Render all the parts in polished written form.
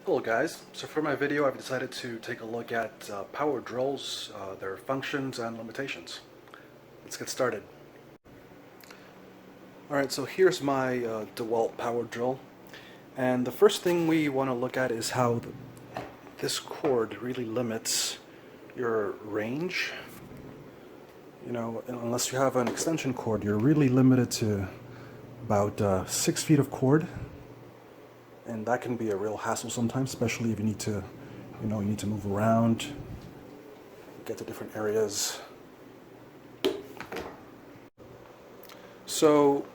Hello guys, so for my video I've decided to take a look at power drills, their functions and limitations. Let's get started. Alright, so here's my DeWalt power drill, and the first thing we want to look at is how this cord really limits your range. You know, unless you have an extension cord, you're really limited to about 6 feet of cord. And that can be a real hassle sometimes, especially if you need to, you need to move around, get to different areas. So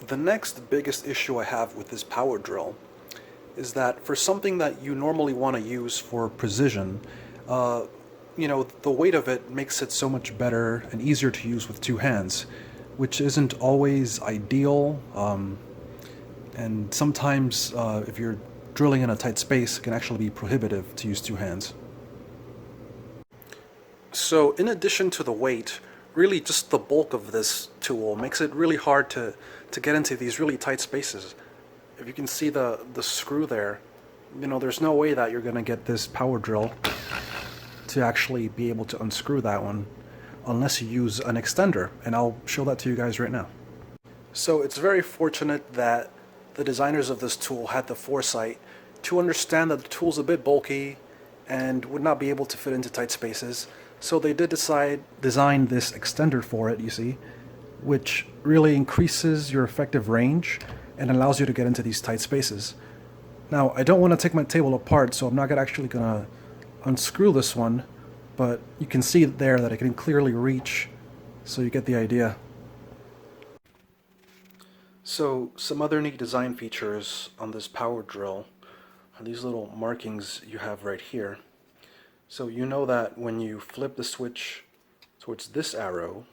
the next biggest issue I have with this power drill is that for something that you normally want to use for precision, the weight of it makes it so much better and easier to use with two hands, which isn't always ideal. And sometimes, if you're drilling in a tight space, it can actually be prohibitive to use two hands. So in addition to the weight, really just the bulk of this tool makes it really hard to get into these really tight spaces. If you can see the screw there, there's no way that you're going to get this power drill to actually be able to unscrew that one unless you use an extender, and I'll show that to you guys right now. So it's very fortunate that the designers of this tool had the foresight to understand that the tool's a bit bulky and would not be able to fit into tight spaces. So they did design this extender for it, you see, which really increases your effective range and allows you to get into these tight spaces. Now, I don't want to take my table apart, so I'm not actually going to unscrew this one, but you can see there that it can clearly reach, so you get the idea. So some other neat design features on this power drill are these little markings you have right here. So you know that when you flip the switch towards this arrow,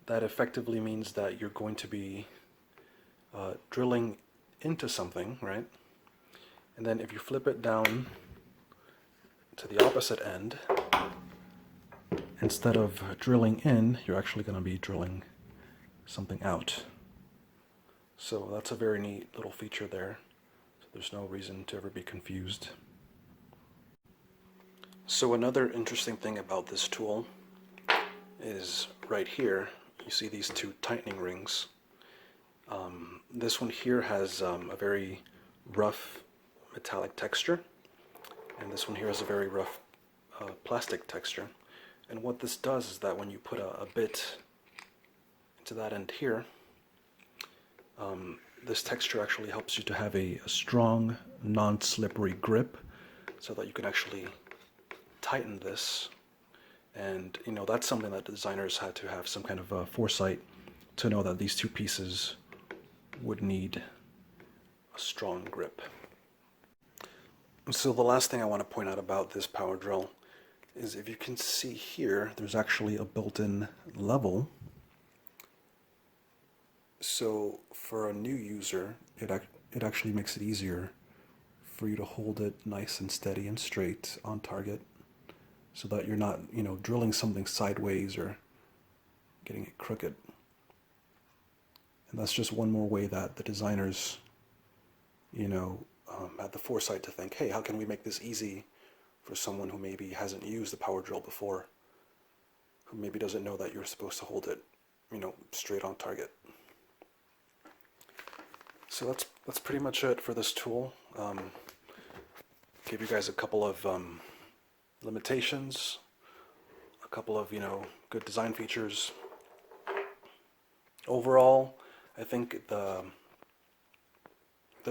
that effectively means that you're going to be drilling into something, right? And then if you flip it down to the opposite end, instead of drilling in, you're actually going to be drilling something out. So that's a very neat little feature there. So there's no reason to ever be confused. So another interesting thing about this tool is right here, you see these two tightening rings. This one here has a very rough metallic texture, and this one here has a very rough plastic texture. And what this does is that when you put a bit into that end here, this texture actually helps you to have a strong, non-slippery grip so that you can actually tighten this. And that's something that designers had to have some kind of foresight to know that these two pieces would need a strong grip. So the last thing I want to point out about this power drill is, if you can see here, there's actually a built-in level. So for a new user, it actually makes it easier for you to hold it nice and steady and straight on target, so that you're not, drilling something sideways or getting it crooked. And that's just one more way that the designers, had the foresight to think, hey, how can we make this easy for someone who maybe hasn't used the power drill before, who maybe doesn't know that you're supposed to hold it, straight on target. So that's pretty much it for this tool. Gave you guys a couple of limitations, a couple of good design features. Overall, I think the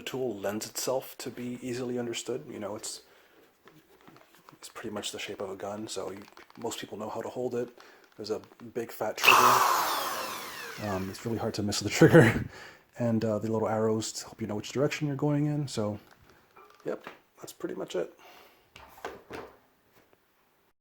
tool lends itself to be easily understood. It's pretty much the shape of a gun, so most people know how to hold it. There's a big fat trigger. It's really hard to miss the trigger. And the little arrows to help you know which direction you're going in. So, yep, that's pretty much it.